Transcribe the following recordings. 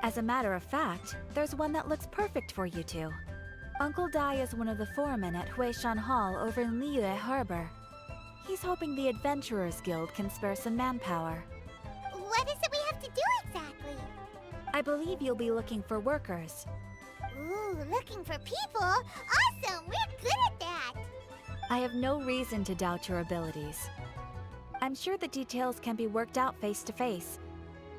As a matter of fact, there's one that looks perfect for you two. Uncle Dai is one of the foremen at Huishan Hall over in Liyue Harbor. He's hoping the Adventurers Guild can spare some manpower. What is it we have to do exactly? I believe you'll be looking for workers. Ooh, looking for people? Awesome! We're good at that! I have no reason to doubt your abilities. I'm sure the details can be worked out face to face.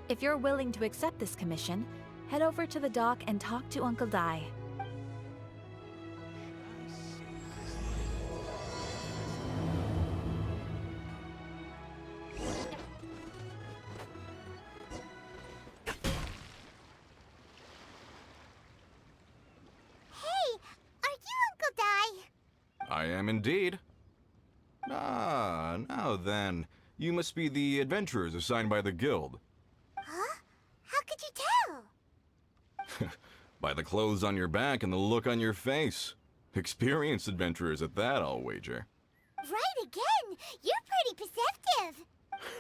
If you're willing to accept this commission, head over to the dock and talk to Uncle Dai. I am indeed. Ah, now then. You must be the adventurers assigned by the guild. Huh? How could you tell? By the clothes on your back and the look on your face. Experienced adventurers at that, I'll wager. Right again! You're pretty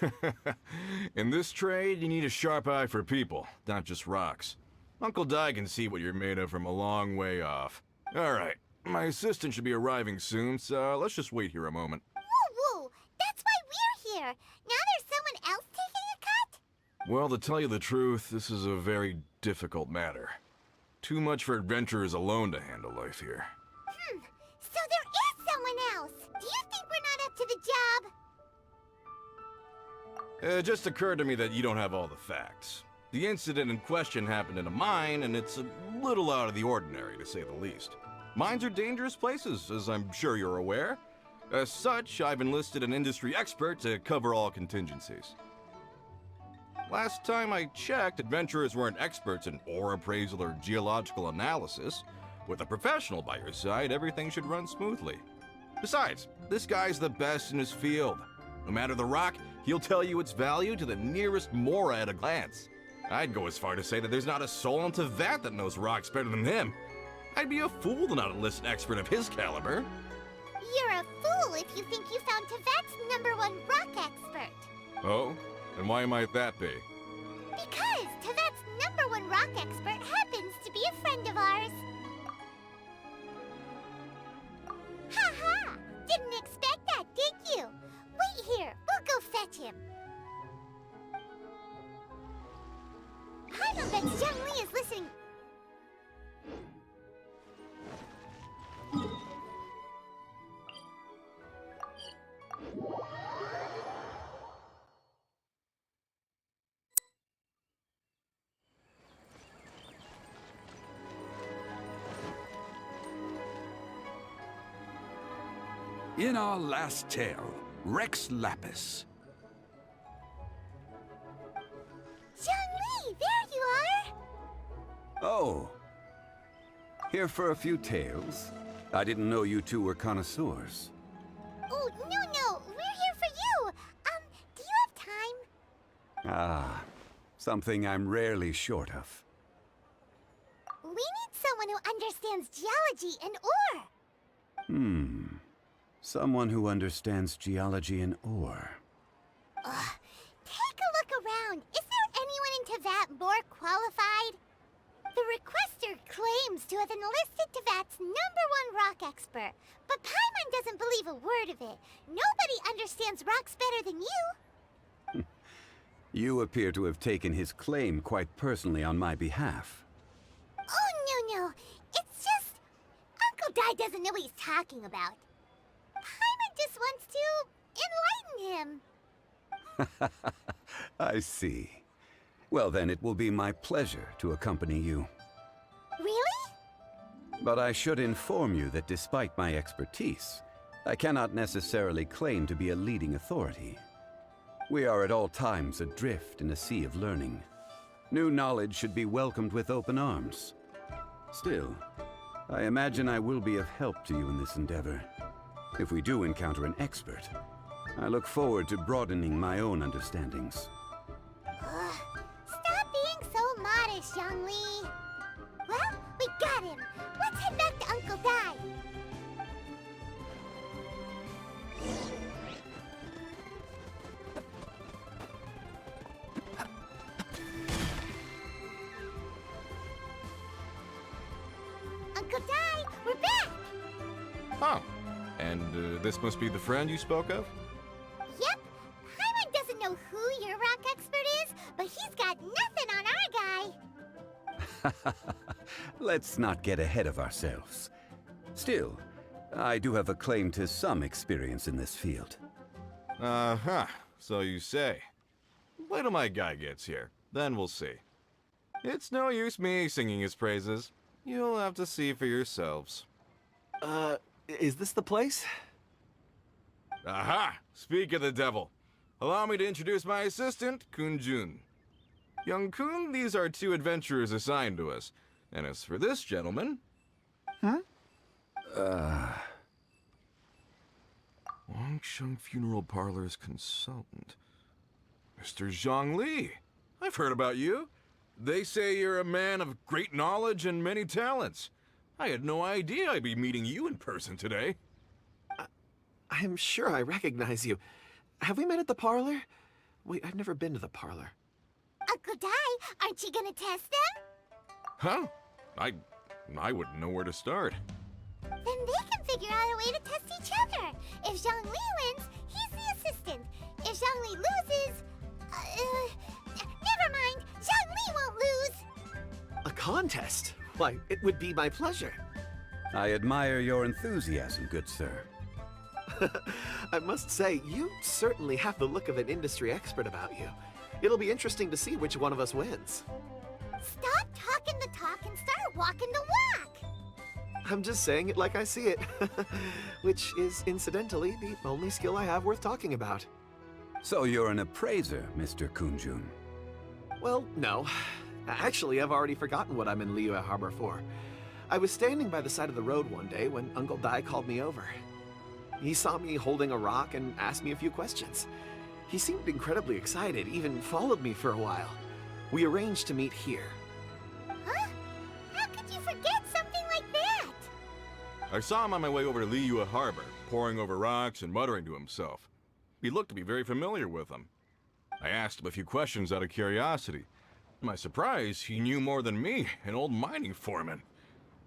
perceptive! In this trade, you need a sharp eye for people, not just rocks. Uncle Dai can see what you're made of from a long way off. Alright, my assistant should be arriving soon, so let's just wait here a moment. Woo! That's why we're here! Now there's someone else taking a cut? Well, to tell you the truth, this is a very difficult matter. Too much for adventurers alone to handle life here. So there is someone else! Do you think we're not up to the job? It just occurred to me that you don't have all the facts. The incident in question happened in a mine, and it's a little out of the ordinary, to say the least. Mines are dangerous places, as I'm sure you're aware. As such, I've enlisted an industry expert to cover all contingencies. Last time I checked, adventurers weren't experts in ore appraisal or geological analysis. With a professional by your side, everything should run smoothly. Besides, this guy's the best in his field. No matter the rock, he'll tell you its value to the nearest mora at a glance. I'd go as far to say that there's not a soul in Teyvat that knows rocks better than him. I'd be a fool to not enlist an expert of his caliber. You're a fool if you think you found Teyvat's #1 rock expert. Oh? And why might that be? Because Teyvat's #1 rock expert happens to be a friend of ours. Ha! Didn't expect that, did you? Wait here, we'll go fetch him. I don't bet Zhongli is listening. In our last tale, Rex Lapis. Zhongli, there you are! Oh. Here for a few tales? I didn't know you two were connoisseurs. Oh, no, we're here for you! Do you have time? Ah, something I'm rarely short of. We need someone who understands geology and ore. Someone who understands geology and ore. Take a look around. Is there anyone in Teyvat more qualified? The requester claims to have enlisted Teyvat's #1 rock expert, but Paimon doesn't believe a word of it. Nobody understands rocks better than you. You appear to have taken his claim quite personally on my behalf. Oh, no. It's just... Uncle Dai doesn't know what he's talking about. Paimon just wants to enlighten him. I see. Well then, it will be my pleasure to accompany you. Really? But I should inform you that despite my expertise, I cannot necessarily claim to be a leading authority. We are at all times adrift in a sea of learning. New knowledge should be welcomed with open arms. Still, I imagine I will be of help to you in this endeavor. If we do encounter an expert, I look forward to broadening my own understandings. Stop being so modest, Zhongli. Well, we got him. Let's head back to Uncle Dai. Uncle Dai, we're back! Oh, and this must be the friend you spoke of? Yep. Paimon doesn't know who your rock expert is, but he's got nothing on our guy. Let's not get ahead of ourselves. Still, I do have a claim to some experience in this field. Uh-huh, so you say. Wait till my guy gets here, then we'll see. It's no use me singing his praises. You'll have to see for yourselves. Is this the place? Aha! Speak of the devil. Allow me to introduce my assistant, Kun-jun. Young Kun, these are 2 adventurers assigned to us. And as for this gentleman... Wangsheng Funeral Parlor's consultant. Mr. Zhongli. I've heard about you. They say you're a man of great knowledge and many talents. I had no idea I'd be meeting you in person today. I'm sure I recognize you. Have we met at the parlor? Wait, I've never been to the parlor. Uncle Dai, aren't you gonna test them? Huh? I wouldn't know where to start. Then they can figure out a way to test each other. If Zhongli wins, he's the assistant. If Zhongli loses... never mind. Zhongli won't lose. A contest? Why, it would be my pleasure. I admire your enthusiasm, good sir. I must say, you certainly have the look of an industry expert about you. It'll be interesting to see which one of us wins. Stop talking the talk and start walking the walk. I'm just saying it like I see it. Which is, incidentally, the only skill I have worth talking about. So you're an appraiser, Mr. Kun-jun. Well, no. Actually, I've already forgotten what I'm in Liyue Harbor for. I was standing by the side of the road one day when Uncle Dai called me over. He saw me holding a rock and asked me a few questions. He seemed incredibly excited, even followed me for a while. We arranged to meet here. Huh? How could you forget something like that? I saw him on my way over to Liyue Harbor, poring over rocks and muttering to himself. He looked to be very familiar with them. I asked him a few questions out of curiosity. To my surprise, he knew more than me, an old mining foreman.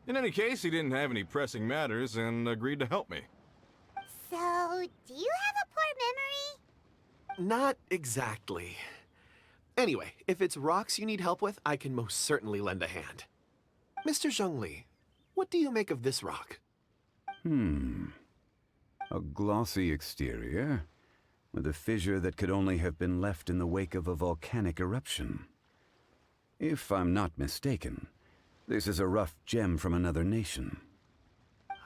In any case, he didn't have any pressing matters and agreed to help me. So, do you have a poor memory? Not exactly. Anyway, if it's rocks you need help with, I can most certainly lend a hand. Mr. Zhongli, what do you make of this rock? A glossy exterior, with a fissure that could only have been left in the wake of a volcanic eruption. If I'm not mistaken, this is a rough gem from another nation.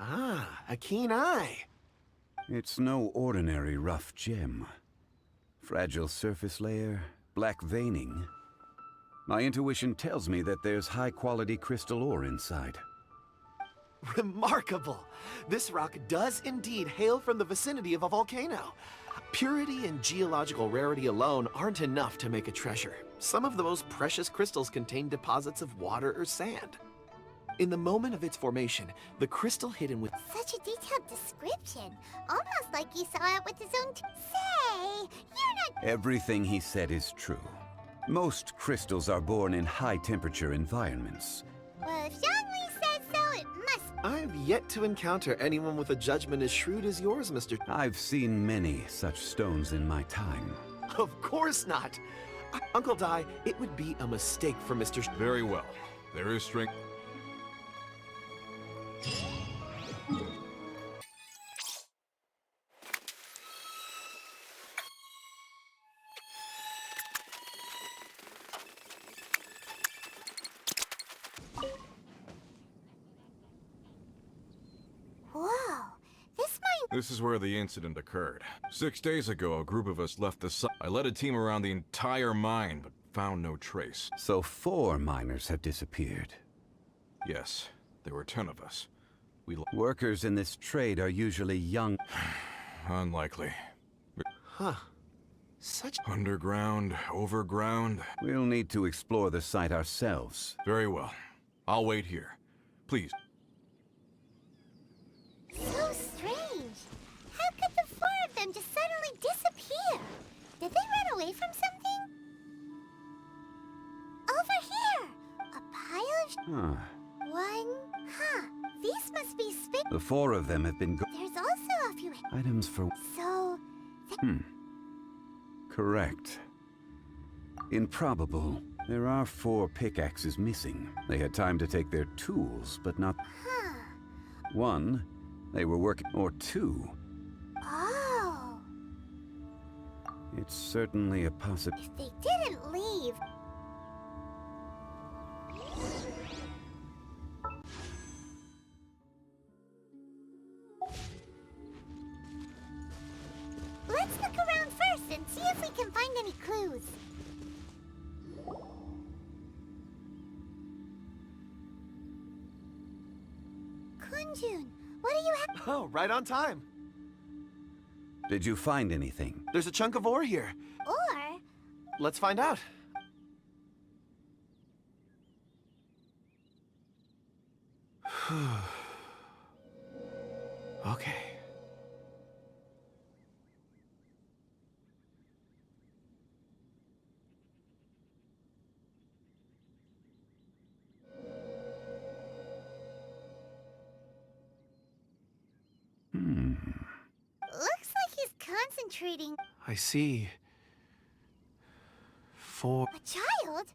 Ah, a keen eye. It's no ordinary rough gem. Fragile surface layer, black veining. My intuition tells me that there's high-quality crystal ore inside. Remarkable! This rock does indeed hail from the vicinity of a volcano. Purity and geological rarity alone aren't enough to make a treasure. Some of the most precious crystals contain deposits of water or sand. In the moment of its formation, the crystal hidden with... Such a detailed description. Almost like he saw it with his own Say, you're not... Everything he said is true. Most crystals are born in high-temperature environments. Well, if Zhongli says so, it must... I've yet to encounter anyone with a judgment as shrewd as yours, Mr. I've seen many such stones in my time. Of course not! Uncle Dai, it would be a mistake for Mr. Very well. There is strength. Whoa, this might... This is where the incident occurred. 6 days ago, a group of us left the site. I led a team around the entire mine, but found no trace. So 4 miners have disappeared. Yes, there were 10 of us. Workers in this trade are usually young. Unlikely. Huh. Such... Underground, overground. We'll need to explore the site ourselves. Very well. I'll wait here. Please. So strange. How could the 4 of them just suddenly disappear? Did they run away from something? Over here! A pile of... Huh. One... Huh. These must be spin. The 4 of them have been There's also a few items for... So, Correct. Improbable. There are 4 pickaxes missing. They had time to take their tools, but not... huh. 1, they were working... Or 2. Oh. It's certainly a possibility. If they didn't leave. Let's look around first and see if we can find any clues. Kunjun, what do you have? Oh, right on time. Did you find anything? There's a chunk of ore here. Or, Let's find out. Okay. looks like he's concentrating. I see. 4... A child?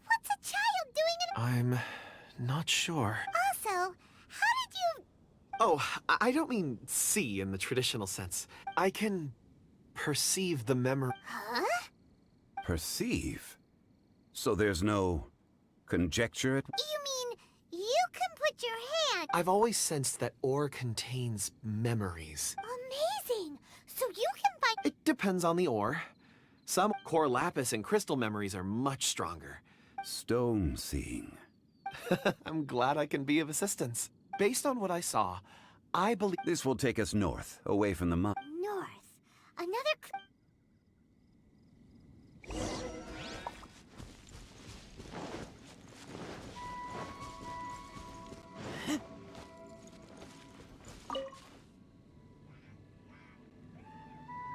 What's a child doing in I'm not sure. Also, how did you... Oh, I don't mean see in the traditional sense. I can perceive the memory. Huh? Perceive? So there's no conjecture at... You mean you can put your hand... I've always sensed that ore contains memories. Amazing! So you can find... It depends on the ore. Some core lapis and crystal memories are much stronger. Stone seeing. I'm glad I can be of assistance. Based on what I saw, I believe... This will take us north, away from the mine. North. Another...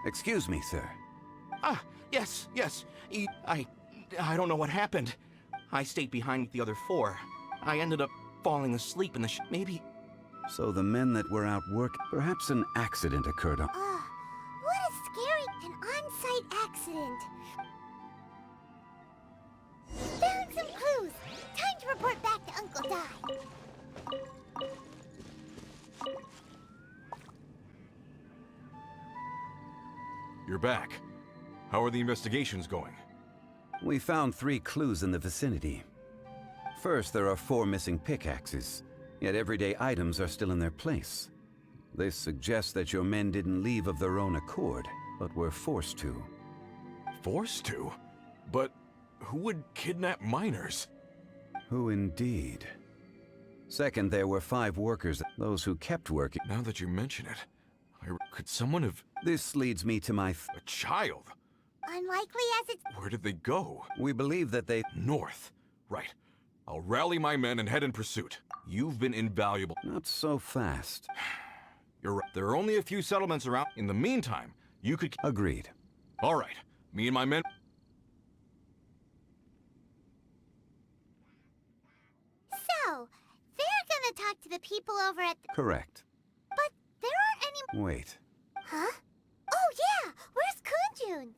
Excuse me, sir. Ah, yes. I don't know what happened. I stayed behind with the other 4. I ended up falling asleep in the maybe... So the men that were out work... Perhaps an accident occurred on... what a scary... An on-site accident. Found some clues. Time to report back to Uncle Di. You're back. How are the investigations going? We found 3 clues in the vicinity. First, there are 4 missing pickaxes, yet everyday items are still in their place. This suggests that your men didn't leave of their own accord, but were forced to. Forced to? But who would kidnap miners? Who indeed? Second, there were 5 workers, those who kept working. Now that you mention it, could someone have... This leads me to my... A child? Unlikely as it's... Where did they go? We believe that they... North. Right. I'll rally my men and head in pursuit. You've been invaluable. Not so fast. You're right. There are only a few settlements around. In the meantime, you could... Agreed. All right. Me and my men... So, they're gonna talk to the people over at the... Correct. But there aren't any... Wait. Huh? Oh yeah! Where's Kunjun?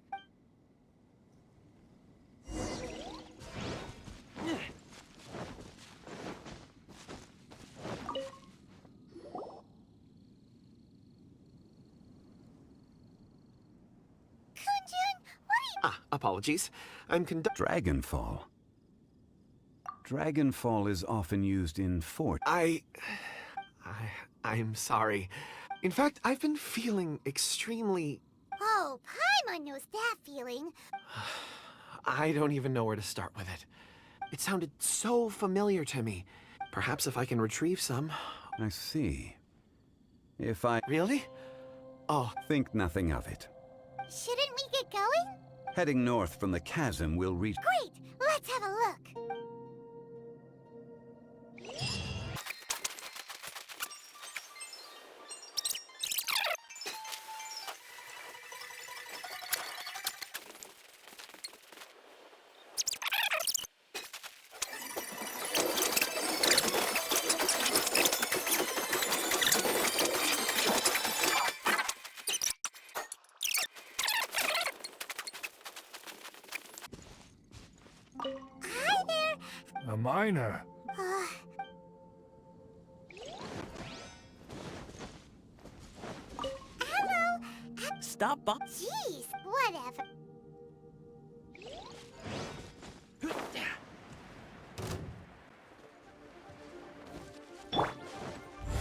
Kunjun, what are you... Ah, apologies. I'm Dragonfall. Dragonfall is often used in fort. I'm sorry. In fact, I've been feeling extremely... Oh, Paimon knows that feeling. I don't even know where to start with it. It sounded so familiar to me. Perhaps if I can retrieve some... I see. If I... Really? Oh, Think nothing of it. Shouldn't we get going? Heading north from the chasm, we'll reach... Great! Let's have a look. minor. Hello. Stop by. Jeez, whatever.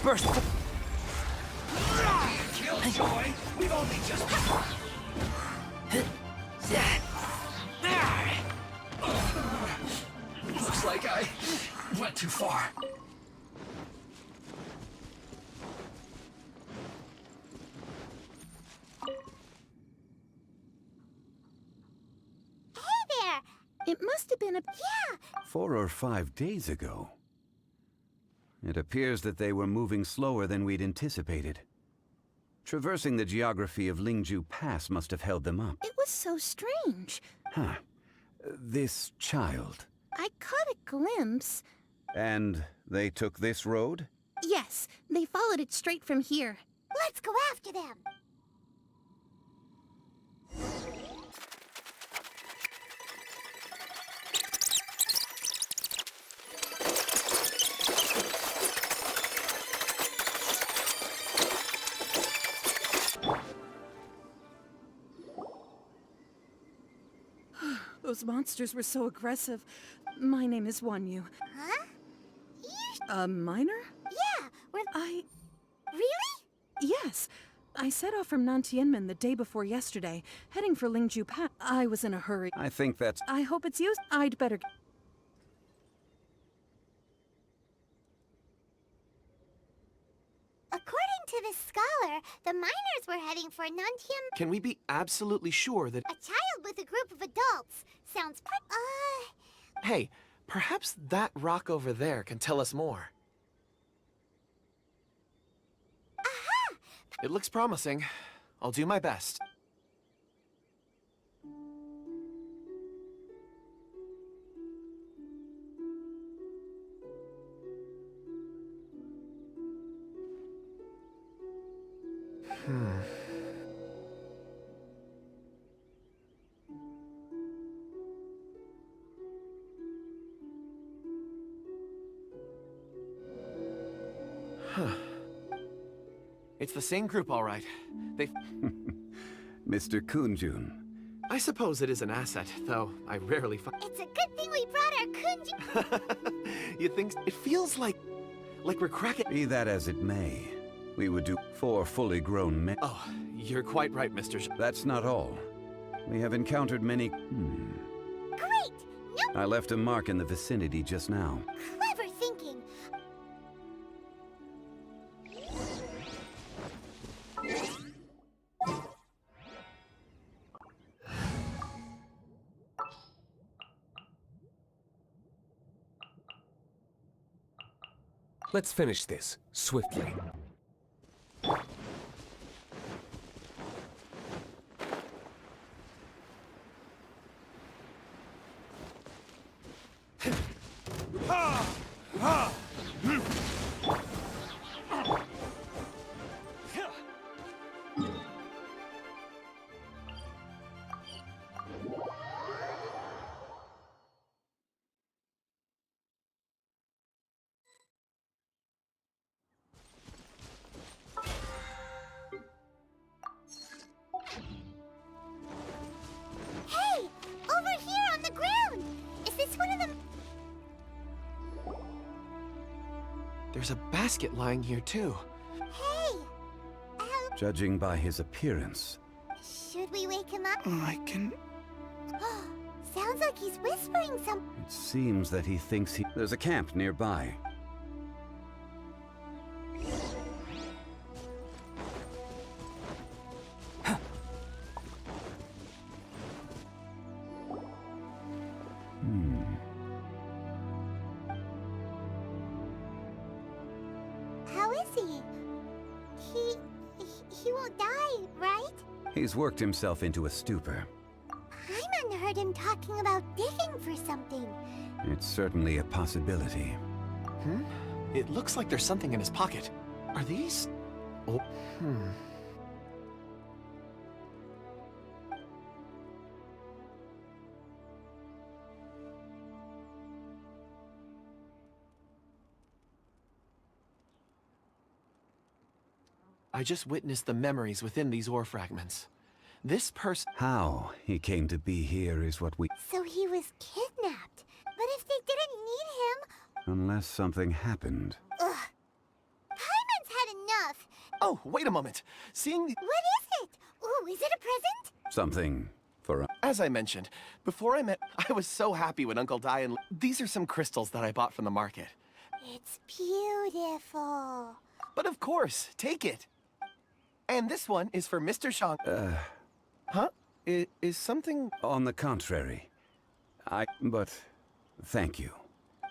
Burst. Killjoy, we've only just... Looks like I went too far. Hey there. It must have been a... Yeah. 4 or 5 days ago. It appears that they were moving slower than we'd anticipated. Traversing the geography of Lingju Pass must have held them up. It was so strange. Huh. This child. I caught a glimpse. And they took this road? Yes, they followed it straight from here. Let's go after them. Those monsters were so aggressive. My name is Wanyu. Huh? A minor? Yeah, Really? Yes. I set off from Nantianmen the day before yesterday, heading for Lingju Pass. I was in a hurry. I think that's... I hope it's used. I'd better... According to this scholar, the miners were heading for Nantian. Can we be absolutely sure that... A child with a group of adults. Sounds Hey, perhaps that rock over there can tell us more. Aha! It looks promising. I'll do my best. It's the same group, all right. They... Mr. Kunjun. I suppose it is an asset, though I rarely find... It's a good thing we brought our Kunji. You think... It feels like we're cracking... Be that as it may, we would do 4 fully grown men. Oh, you're quite right, Mr. That's not all. We have encountered many... Great! No I left a mark in the vicinity just now. clever thinking. Let's finish this, swiftly. Hey! Over here on the ground! Is this one of them? There's a basket lying here, too. Hey! Judging by his appearance, Should we wake him up? I can... Sounds like he's whispering something. it seems that he thinks he... There's a camp nearby. How is he? He won't die, right? He's worked himself into a stupor. Paimon heard him talking about digging for something. It's certainly a possibility. It looks like there's something in his pocket. Are these... Oh, I just witnessed the memories within these ore fragments. This person... How he came to be here is what we... So he was kidnapped. But if they didn't need him... Unless something happened. Ugh. Paimon's had enough. Oh, wait a moment. Seeing the... What is it? Ooh, is it a present? Something for... As I mentioned, before I met... I was so happy when Uncle Dai and... These are some crystals that I bought from the market. It's beautiful. But of course, take it. And this one is for Mr. Zhong. Huh? Is something... On the contrary. But... Thank you.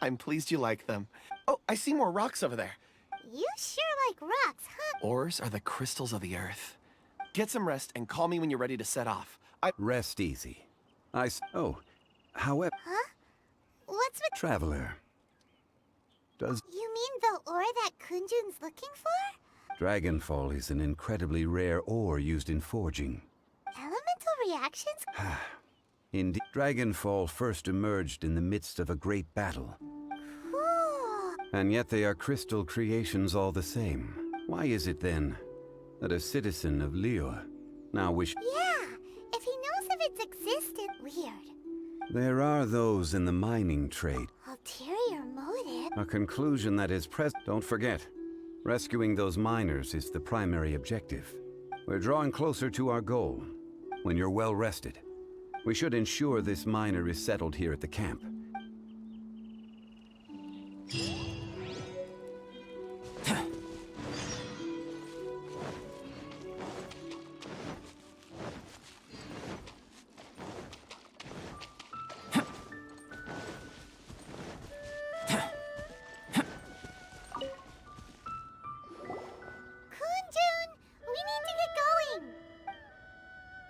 I'm pleased you like them. Oh, I see more rocks over there. You sure like rocks, huh? Ores are the crystals of the earth. Get some rest and call me when you're ready to set off. Rest easy. Oh, however... Huh? What's with... Traveler. Does... You mean the ore that Kunjun's looking for? Dragonfall is an incredibly rare ore used in forging. Elemental reactions? Indeed, Dragonfall first emerged in the midst of a great battle. Cool. And yet they are crystal creations all the same. Why is it then that a citizen of Liyue now wish... Yeah, if he knows of its existence... Weird. There are those in the mining trade. Ulterior motive? A conclusion that is present. Don't forget, rescuing those miners is the primary objective. We're drawing closer to our goal. When you're well rested, we should ensure this miner is settled here at the camp.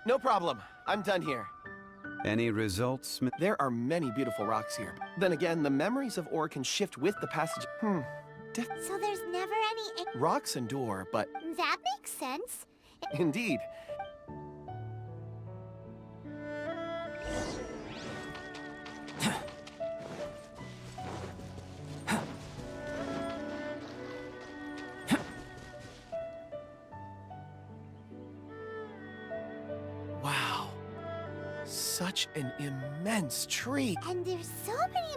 No problem. I'm done here. Any results? There are many beautiful rocks here. Then again, the memories of ore can shift with the passage. So there's never any... Rocks endure, but... That makes sense. Indeed. Wow. Such an immense tree. And there's so many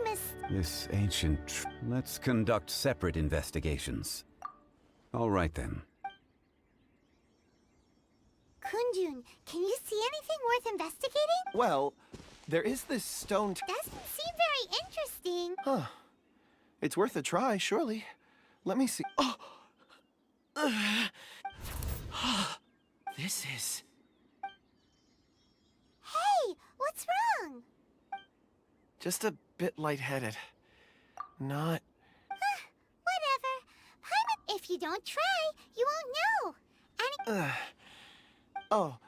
This ancient... Let's conduct separate investigations. All right, then. Kunjun, can you see anything worth investigating? Well, there is this stone... Doesn't seem very interesting. Huh. It's worth a try, surely. Let me see... Oh! This is... Hey, what's wrong? Just a bit lightheaded. Not... Whatever. Paimon, if you don't try, you won't know. And Oh.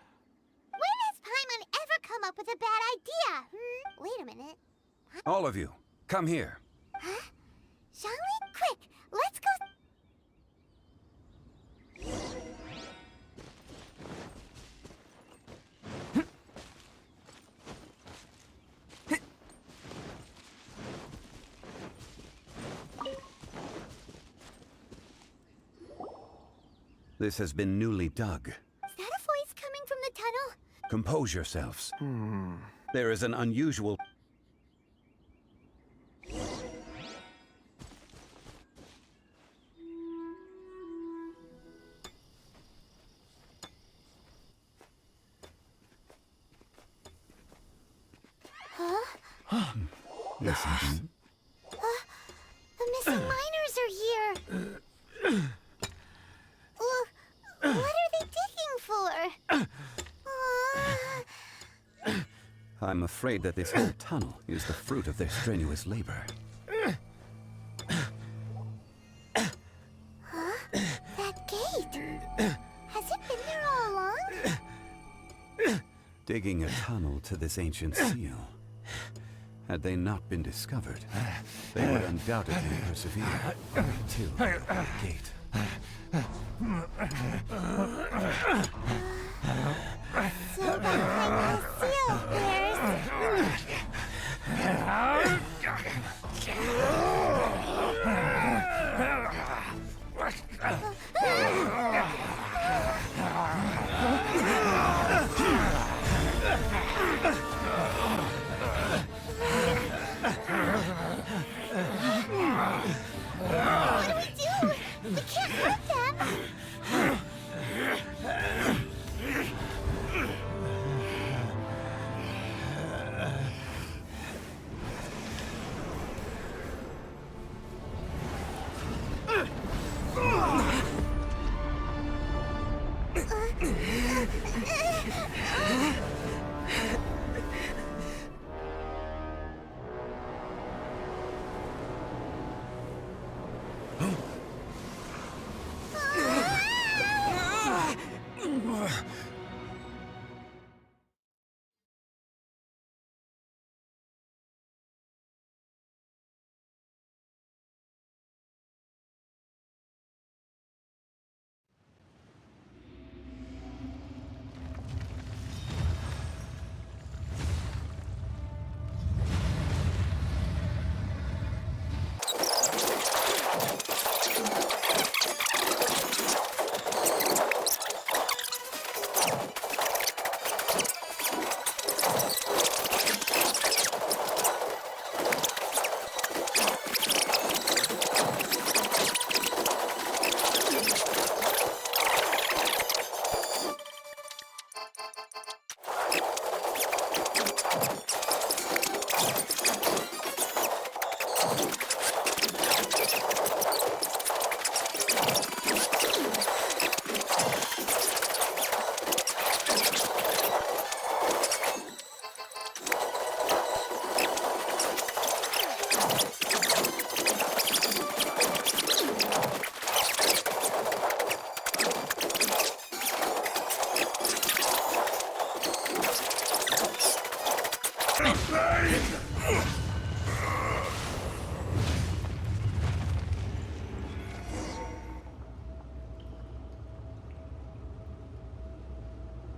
when has Paimon ever come up with a bad idea? Wait a minute. All of you, come here. Huh? Zhongli, quick, let's go. This has been newly dug. Is that a voice coming from the tunnel? Compose yourselves. There is an unusual... Huh? Listen. The missing miners are here. What are they digging for? I'm afraid that this whole tunnel is the fruit of their strenuous labor. Huh? That gate. Has it been there all along? Digging a tunnel to this ancient seal. Had they not been discovered, they would undoubtedly persevere until the gate. So behind the seal, there's...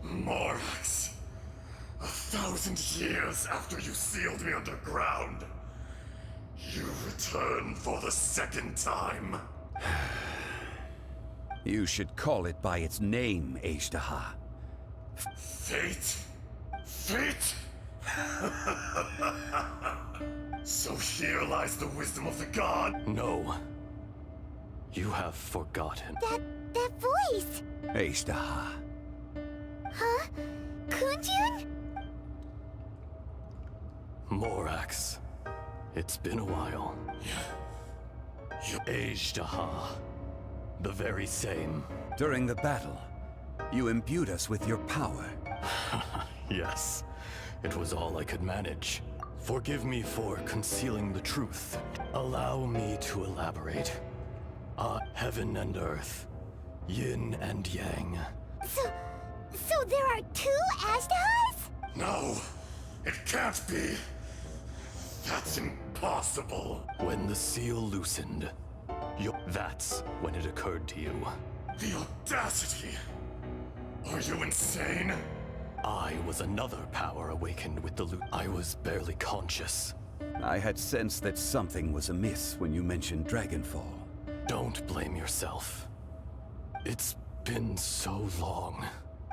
Morax, 1,000 years after you sealed me underground, you return for the second time. You should call it by its name, Azhdaha. Fate? Fate? So here lies the wisdom of the god? No. You have forgotten. That voice! Azhdaha. Huh? Kunjun? Morax. It's been a while. Azhdaha. The very same. During the battle, you imbued us with your power. Yes. It was all I could manage. Forgive me for concealing the truth. Allow me to elaborate. Heaven and earth. Yin and yang. So there are two Ashdahas? No, it can't be. That's impossible. When the seal loosened, that's when it occurred to you. The audacity! Are you insane? I was another power awakened with the I was barely conscious. I had sensed that something was amiss when you mentioned Dragonfall. Don't blame yourself. It's been so long.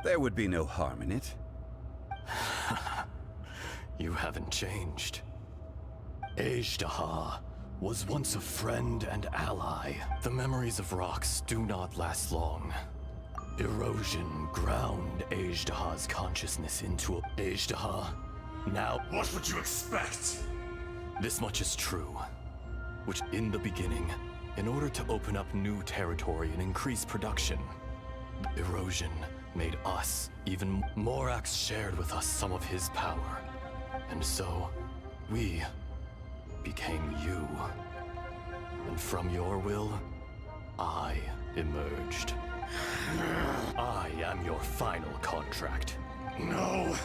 There would be no harm in it. You haven't changed. Azhdaha was once a friend and ally. The memories of rocks do not last long. Erosion ground Azhdaha's consciousness into a Azhdaha. Now, What would you expect? this much is true. Which, in the beginning, in order to open up new territory and increase production, erosion made us even Morax shared with us some of his power. And so, we became you. And from your will, I emerged. I am your final contract. No.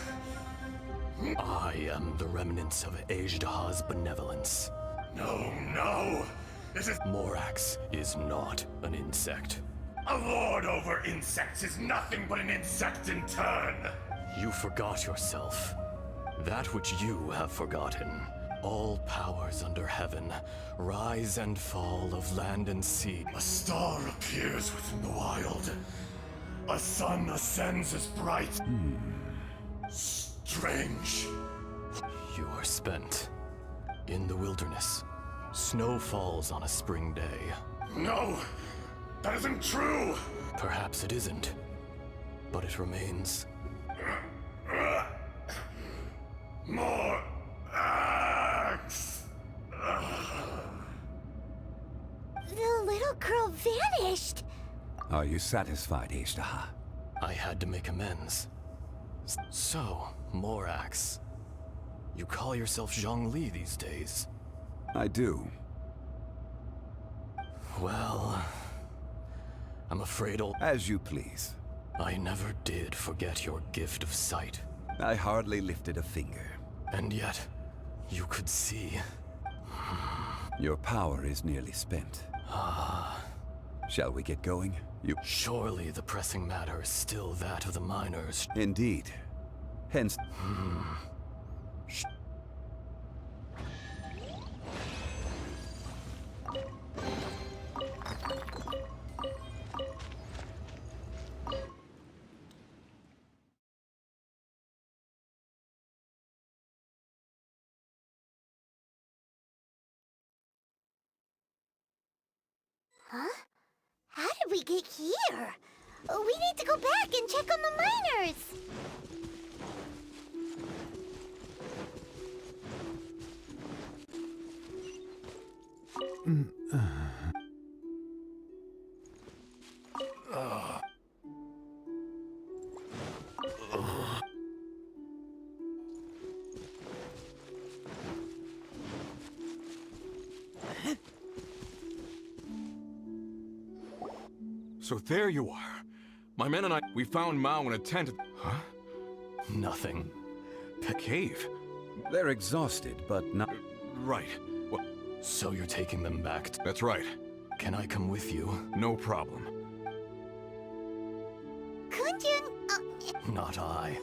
I am the remnants of Azhdaha's benevolence. No. It is Morax is not an insect. a lord over insects is nothing but an insect in turn. You forgot yourself. That which you have forgotten. All powers under heaven, rise and fall of land and sea. A star appears within the wild. A sun ascends as bright. Strange. You are spent. In the wilderness. Snow falls on a spring day. No, that isn't true. Perhaps it isn't. But it remains. More axe. The little girl vanished. Are you satisfied, Azhdaha? I had to make amends. So, Morax. You call yourself Zhongli these days. I do. Well, I'm afraid As you please. I never did forget your gift of sight. I hardly lifted a finger. And yet, you could see. Your power is nearly spent. Shall we get going? Surely the pressing matter is still that of the miners. Indeed. Hence... Huh? How did we get here? We need to go back and check on the miners! So there you are. My men and I, we found Mao in a tent. Huh? Nothing. A cave. They're exhausted, but not... Right. Well, So you're taking them back that's right. Can I come with you? No problem. Kunjun, Not I.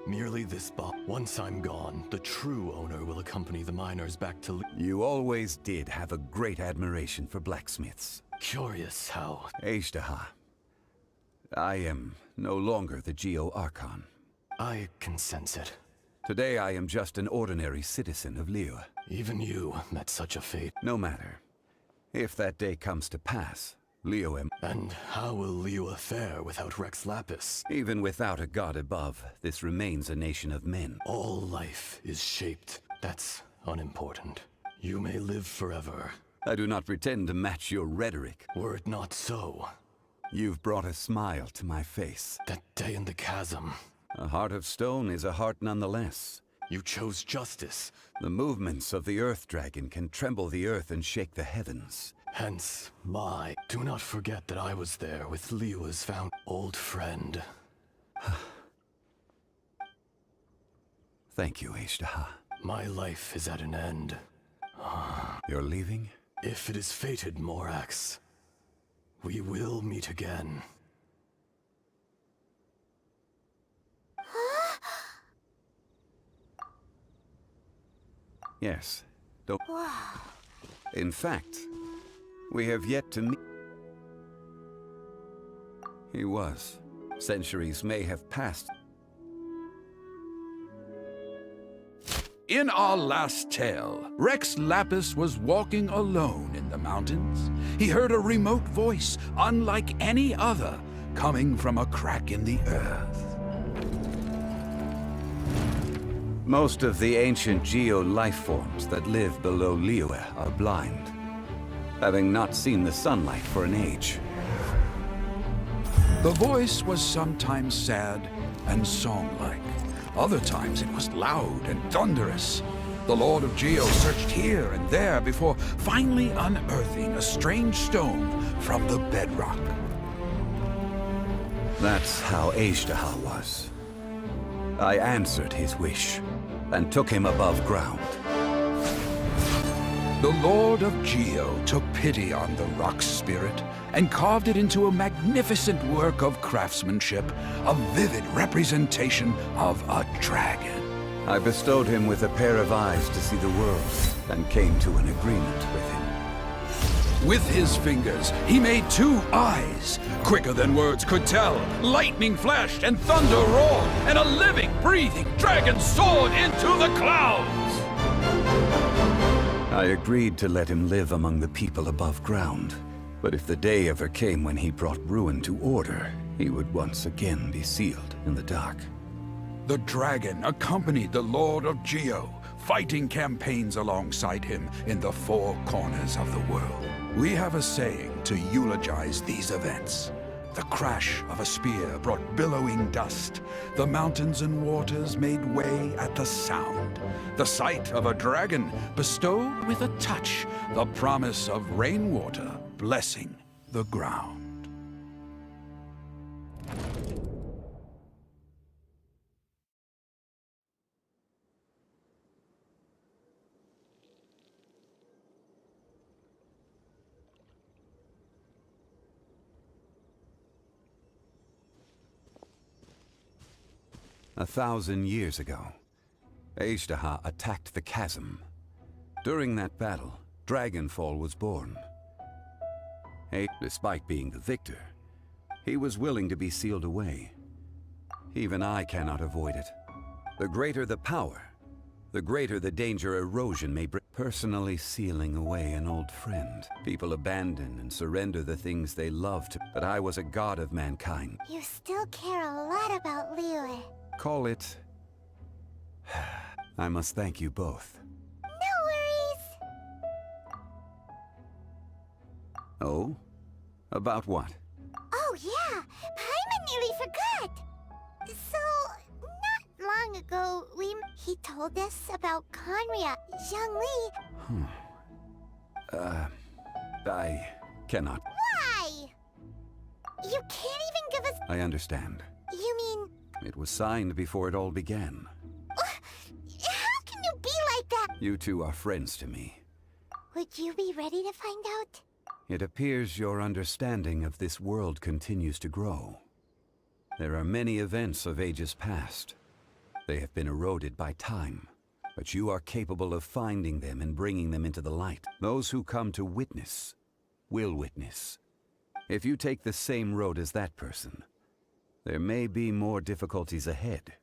Merely this box. Once I'm gone, the true owner will accompany the miners back to... You always did have a great admiration for blacksmiths. Curious how... Ejdaha. I am no longer the Geo Archon. I can sense it. Today I am just an ordinary citizen of Liyue. Even you met such a fate. No matter. If that day comes to pass, Liyue... And how will Liyue fare without Rex Lapis? Even without a god above, this remains a nation of men. All life is shaped. That's unimportant. You may live forever. I do not pretend to match your rhetoric. Were it not so, You've brought a smile to my face. that day in the chasm, A heart of stone is a heart nonetheless. you chose justice. The movements of the Earth Dragon can tremble the earth and shake the heavens. Hence, my... Do not forget that I was there with Liyue's found old friend. Thank you, Ejdaha. My life is at an end. You're leaving? If it is fated, Morax, we will meet again. Yes. Don't... wow. In fact, we have yet to meet... He was. Centuries may have passed. In our last tale, Rex Lapis was walking alone in the mountains. He heard a remote voice, unlike any other, coming from a crack in the earth. Most of the ancient Geo life forms that live below Liyue are blind, having not seen the sunlight for an age. The voice was sometimes sad and song-like. Other times it was loud and thunderous. The Lord of Geo searched here and there before finally unearthing a strange stone from the bedrock. That's how Ejdaha was. I answered his wish and took him above ground. The Lord of Geo took pity on the rock spirit and carved it into a magnificent work of craftsmanship, a vivid representation of a dragon. I bestowed him with a pair of eyes to see the world and came to an agreement with him. With his fingers, he made 2 eyes, quicker than words could tell. Lightning flashed and thunder roared, and a living, breathing dragon soared into the clouds. I agreed to let him live among the people above ground. But if the day ever came when he brought ruin to order, he would once again be sealed in the dark. The dragon accompanied the Lord of Geo, fighting campaigns alongside him in the 4 corners of the world. We have a saying to eulogize these events. The crash of a spear brought billowing dust. The mountains and waters made way at the sound. The sight of a dragon bestowed with a touch the promise of rainwater blessing the ground. A 1,000 years ago, Azhdaha attacked the chasm. During that battle, Dragonfall was born. Despite being the victor, he was willing to be sealed away. Even I cannot avoid it. The greater the power, the greater the danger erosion may bring. Personally sealing away an old friend. People abandon and surrender the things they loved, but I was a god of mankind. You still care a lot about Liyue. Call it... I must thank you both. No worries. Oh? About what? Oh yeah, Paimon nearly forgot. So, not long ago, he told us about Conria, Zhongli. I cannot. Why? You can't even give us... I understand. You mean... It was signed before it all began. How can you be like that? You two are friends to me. Would you be ready to find out? It appears your understanding of this world continues to grow. There are many events of ages past. They have been eroded by time, but you are capable of finding them and bringing them into the light. Those who come to witness will witness. If you take the same road as that person, there may be more difficulties ahead.